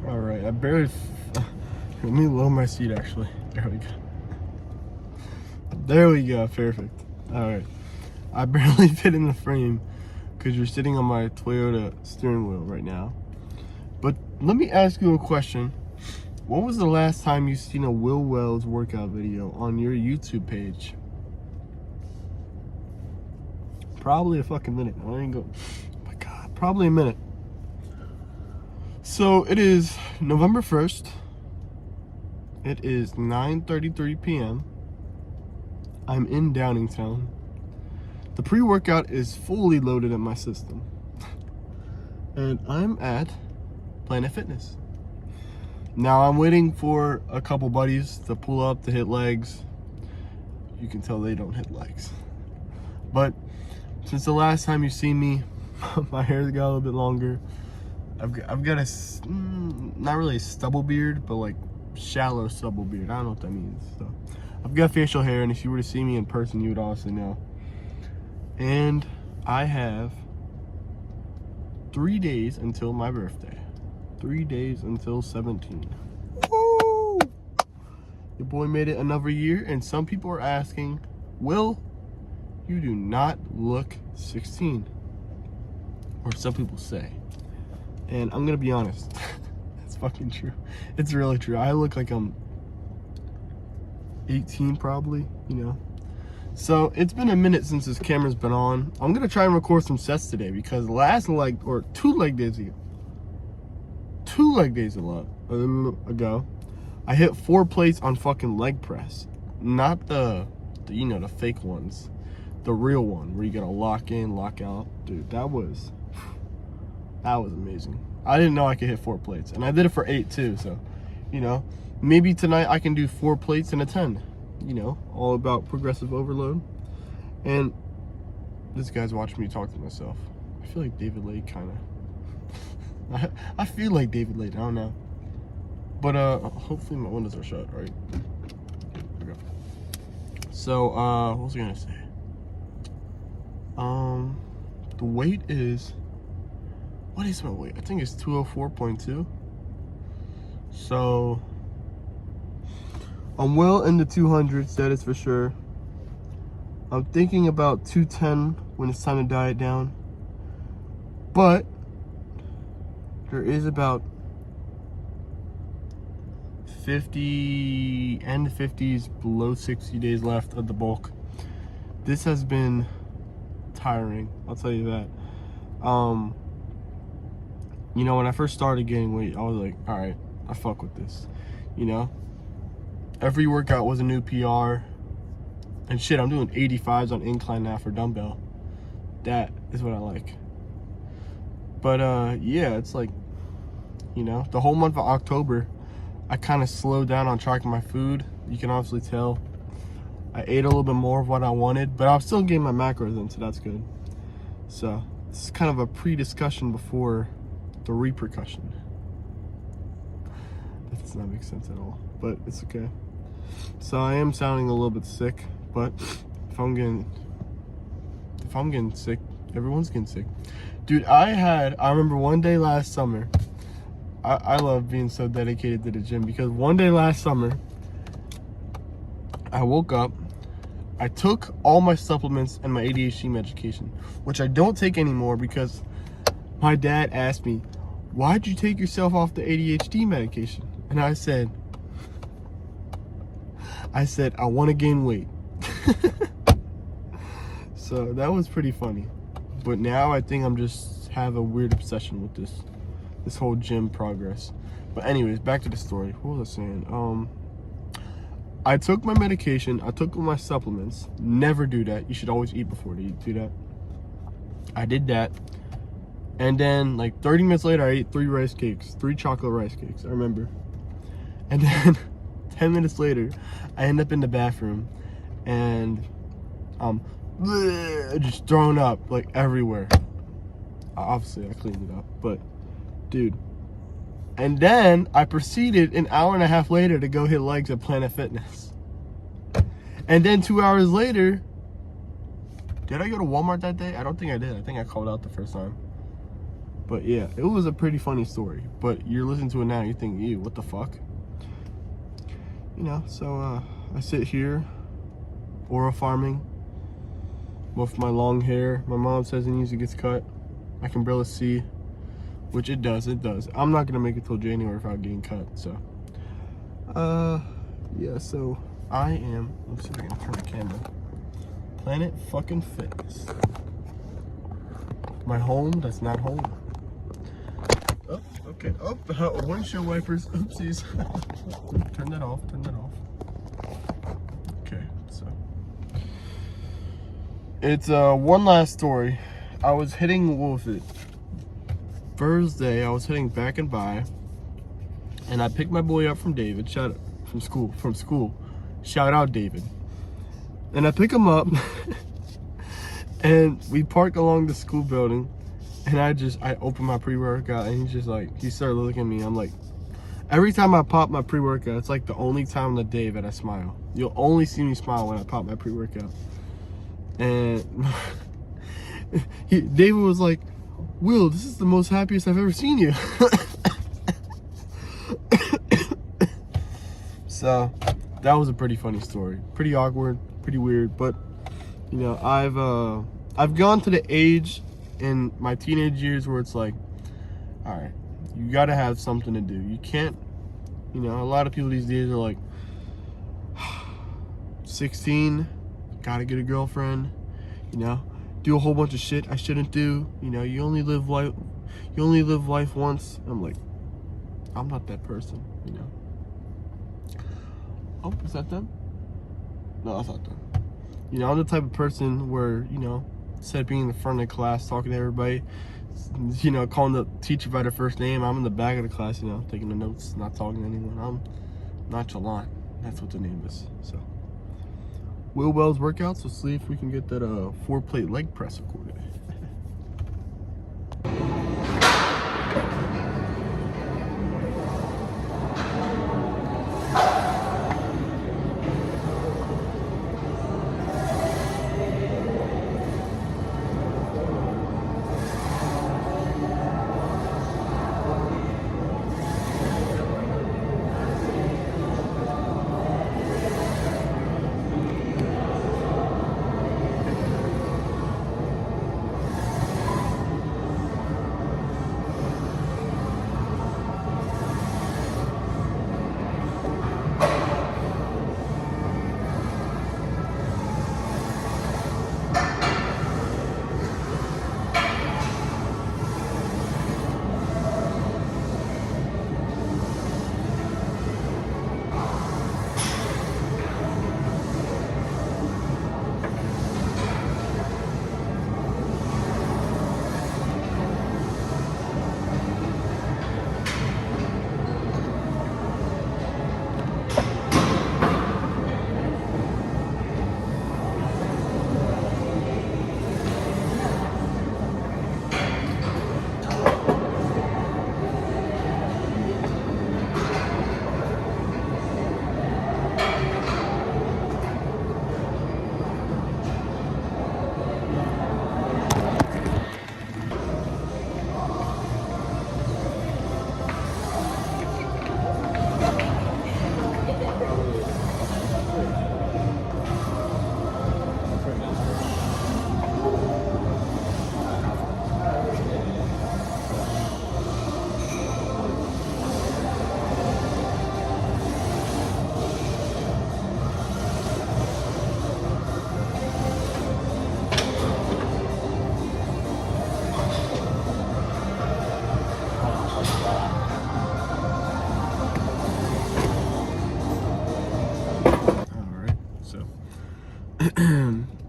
All right, I barely. Let me lower my seat. Actually, there we go. There we go. Perfect. All right, I barely fit in the frame because you're sitting on my Toyota steering wheel right now. But let me ask you a question. When was the last time you seen a Will Wells workout video on your YouTube page? Probably a fucking minute. I ain't go. Oh my God, probably a minute. So it is November 1st. It is 9:33 p.m. I'm in Downingtown. The pre-workout is fully loaded in my system. And I'm at Planet Fitness. Now I'm waiting for a couple buddies to pull up to hit legs. You can tell they don't hit legs. But since the last time you seen me, my hair's got a little bit longer. I've got a, not really a stubble beard, but like shallow stubble beard. I don't know what that means. So I've got facial hair, and if you were to see me in person, you would honestly know. And I have 3 days until my birthday. 3 days until 17. Woo! Your boy made it another year, and some people are asking, Will, you do not look 16. Or some people say. And I'm gonna be honest. It's fucking true. It's really true. I look like I'm 18 probably, you know. So it's been a minute since this camera's been on. I'm gonna try and record some sets today because last leg, or 2 leg days ago, 2 leg days ago, I hit 4 plates on fucking leg press. Not the you know, the fake ones. The real one where you gotta lock in, lock out. Dude, that was amazing. I didn't know I could hit 4 plates, and I did it for 8 too. So, you know, maybe tonight I can do 4 plates and a 10. You know, all about progressive overload. And this guy's watching me talk to myself. I feel like David Lake, kind of. I feel like David Lake. I don't know. But hopefully my windows are shut, right? Okay. So what was I gonna say? The weight is. What is my weight? I think it's 204.2. So I'm well in the 200s, that is for sure. I'm thinking about 210 when it's time to diet down. But there is about 50 and 50s below 60 days left of the bulk. This has been tiring, I'll tell you that. You know, when I first started gaining weight, I was like, all right, I fuck with this, you know? Every workout was a new PR. And shit, I'm doing 85s on incline now for dumbbell. That is what I like. But yeah, it's like, you know, the whole month of October, I kind of slowed down on tracking my food. You can obviously tell. I ate a little bit more of what I wanted, but I'm still getting my macros in, so that's good. So this is kind of a pre-discussion before the repercussion. That does not make sense at all, but it's okay. So I am sounding a little bit sick, but if I'm getting sick, everyone's getting sick. Dude, I remember one day last summer, I love being so dedicated to the gym because one day last summer, I woke up, I took all my supplements and my ADHD medication, which I don't take anymore because my dad asked me, why'd you take yourself off the ADHD medication? And I said, I want to gain weight. So that was pretty funny. But now I think I'm just have a weird obsession with this whole gym progress. But anyways, back to the story. What was I saying? I took my medication, I took my supplements. Never do that. You should always eat before you do that. I did that. And then like 30 minutes later, I ate 3 rice cakes, 3 chocolate rice cakes, I remember. And then 10 minutes later, I end up in the bathroom and just thrown up like everywhere. Obviously, I cleaned it up, but dude. And then I proceeded an hour and a half later to go hit legs at Planet Fitness. And then 2 hours later, did I go to Walmart that day? I don't think I did. I think I called out the first time. But yeah, it was a pretty funny story. But you're listening to it now, you think, ew, what the fuck? You know, so I sit here, aura farming, with my long hair. My mom says it usually gets cut. I can barely see, which it does. I'm not gonna make it till January without getting cut, so. Yeah, so I am, let's see if I can turn the camera. Planet fucking Fitness. My home that's not home. Oh, okay. Oh, windshield wipers. Oopsies. Turn that off. Okay, so. It's one last story. I was hitting, what was it? Thursday, I was hitting back and by. And I picked my boy up from David. From school. Shout out David. And I pick him up. And we park along the school building, and I open my pre-workout, and he's just like, he started looking at me. I'm like, every time I pop my pre-workout, it's like the only time of the day that I smile. You'll only see me smile when I pop my pre-workout. And David was like, Will, this is the most happiest I've ever seen you. So that was a pretty funny story. Pretty awkward, pretty weird, but you know, I've gone to the age in my teenage years where it's like, all right, you gotta have something to do. You can't, you know, a lot of people these days are like, 16, gotta get a girlfriend, you know, do a whole bunch of shit I shouldn't do. You know, you only live life once. I'm like, I'm not that person, you know. Oh, is that them? No, that's not them. You know, I'm the type of person where, you know, instead of being in the front of the class talking to everybody, you know, calling the teacher by their first name, I'm in the back of the class, you know, taking the notes, not talking to anyone. I'm nonchalant. That's what the name is. So, Will Wells workouts. Let's see if we can get that 4-plate leg press recorded.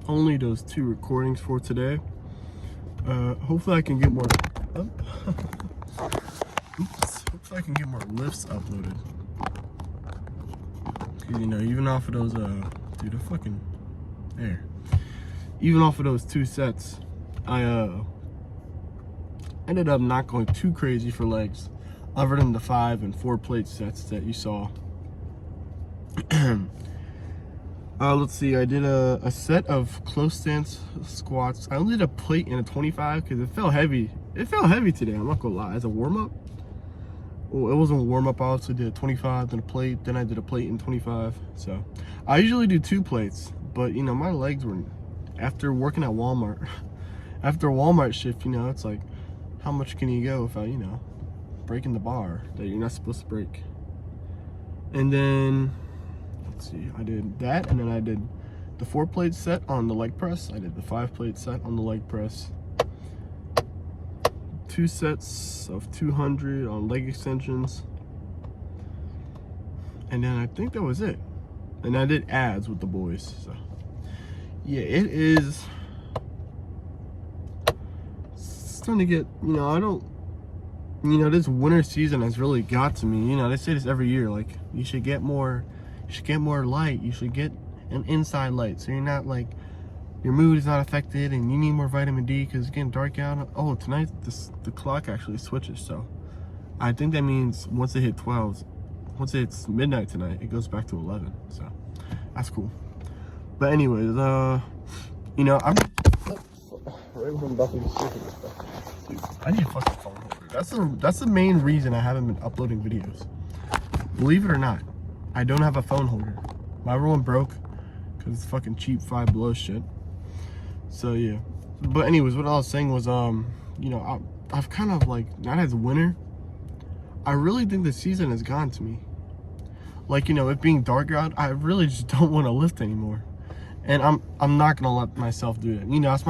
Only those 2 recordings for today. Hopefully I can get more. Oops. Hopefully I can get more lifts uploaded. You know, even off of those, dude, the fucking there. Even off of those 2 sets, I ended up not going too crazy for legs, other than the 5 and 4 plate sets that you saw. Let's see, I did a set of close stance squats. I only did a plate and a 25 because it felt heavy It felt heavy today, I'm not gonna lie. As a warm-up, well, it wasn't a warm-up. I also did 25, then a plate, then I did a plate in 25. So I usually do 2 plates, but you know, my legs were, after working at Walmart, after a Walmart shift, you know, it's like, how much can you go without, you know, breaking the bar that you're not supposed to break? And then, let's see, I did that, and then I did the 4-plate set on the leg press. I did the 5-plate set on the leg press. 2 sets of 200 on leg extensions. And then I think that was it. And I did abs with the boys. So yeah, it is starting to get, you know, I don't, you know, this winter season has really got to me. You know, they say this every year, like, you should get more light. You should get an inside light, so you're not like, your mood is not affected, and you need more vitamin D because it's getting dark out. Oh, tonight the clock actually switches, so I think that means once it hit 12, once it's midnight tonight, it goes back to 11. So that's cool. But anyways, you know, I'm right when I'm about to get sick of this stuff. Dude, I need a fucking phone holder. That's the main reason I haven't been uploading videos. Believe it or not, I don't have a phone holder. My other one broke because it's fucking cheap Five Below shit. So yeah. But anyways, what I was saying was, you know, I've kind of like, not as winter, I really think the season has gone to me. Like, you know, it being dark out, I really just don't want to lift anymore. And I'm not gonna let myself do that. You know, that's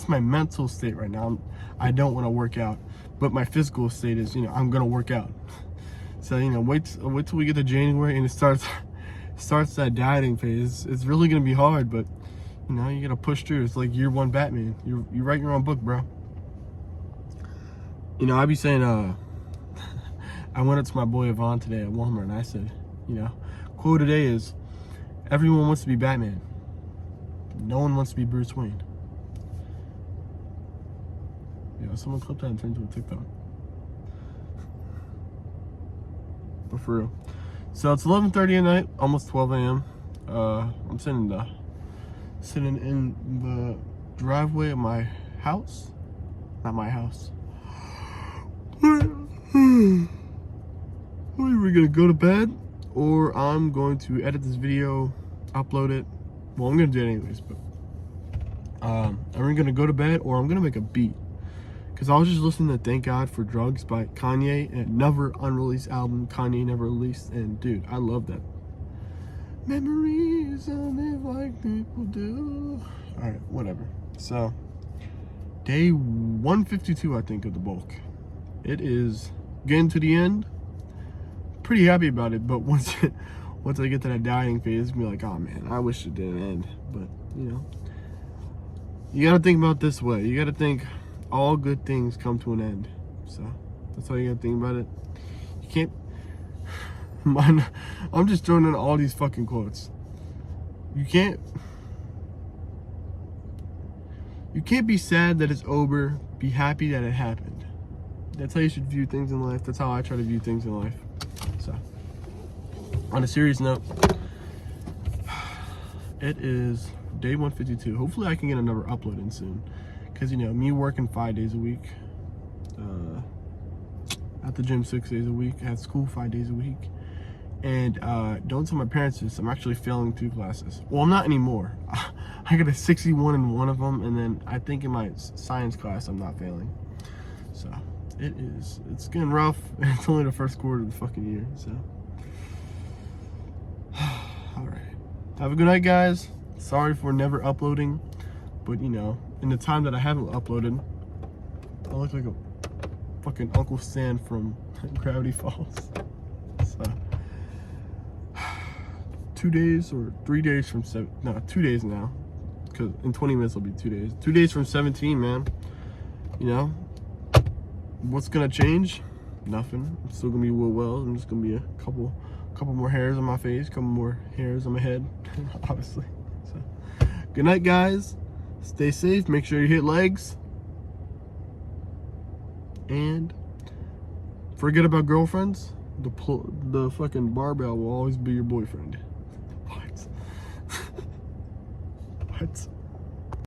my mental state right now. I don't want to work out, but my physical state is, you know, I'm gonna work out. So, you know, wait till we get to January and it starts that dieting phase. It's really gonna be hard, but you know, you gotta push through. It's like year 1 Batman. You write your own book, bro. You know, I be saying, I went up to my boy Yvonne today at Walmart and I said, you know, quote today is, everyone wants to be Batman. No one wants to be Bruce Wayne. Yeah, someone clipped that and turned into a TikTok. But for real. So it's 11:30 at night, almost 12 a.m. I'm sitting in the driveway of my house. Not my house. We're gonna go to bed, or I'm going to edit this video, upload it. Well, I'm gonna do it anyways, but I'm gonna go to bed, or I'm gonna make a beat. Cause I was just listening to "Thank God for Drugs" by Kanye, and another unreleased album Kanye never released, and dude, I love that. Memories I live like people do. All right, whatever. So, day 152, I think, of the bulk. It is getting to the end. Pretty happy about it, but once I get to that dieting phase, it's gonna be like, oh man, I wish it didn't end. But you know, you gotta think about it this way. You gotta think all good things come to an end. So that's how you gotta think about it. You can't. I'm just throwing in all these fucking quotes. You can't be sad that it's over. Be happy that it happened. That's how you should view things in life. That's how I try to view things in life. So, on a serious note, it is day 152. Hopefully I can get another upload in soon. Because, you know, me working 5 days a week, at the gym 6 days a week, at school 5 days a week. And don't tell my parents this, I'm actually failing 2 classes. Well, not anymore. I got a 61 in one of them, and then I think in my science class I'm not failing. So it's getting rough. It's only the first quarter of the fucking year, so. All right. Have a good night, guys. Sorry for never uploading, but you know, in the time that I haven't uploaded, I look like a fucking Uncle Stan from Gravity Falls. So. 2 days or 3 days from 2 days now, because in 20 minutes will be 2 days. 2 days from 17, man. You know, what's gonna change? Nothing. I'm still gonna be Will Wells. I'm just gonna be a couple more hairs on my face, couple more hairs on my head, obviously. So, good night, guys. Stay safe. Make sure you hit legs, and forget about girlfriends. The fucking barbell will always be your boyfriend. What? What?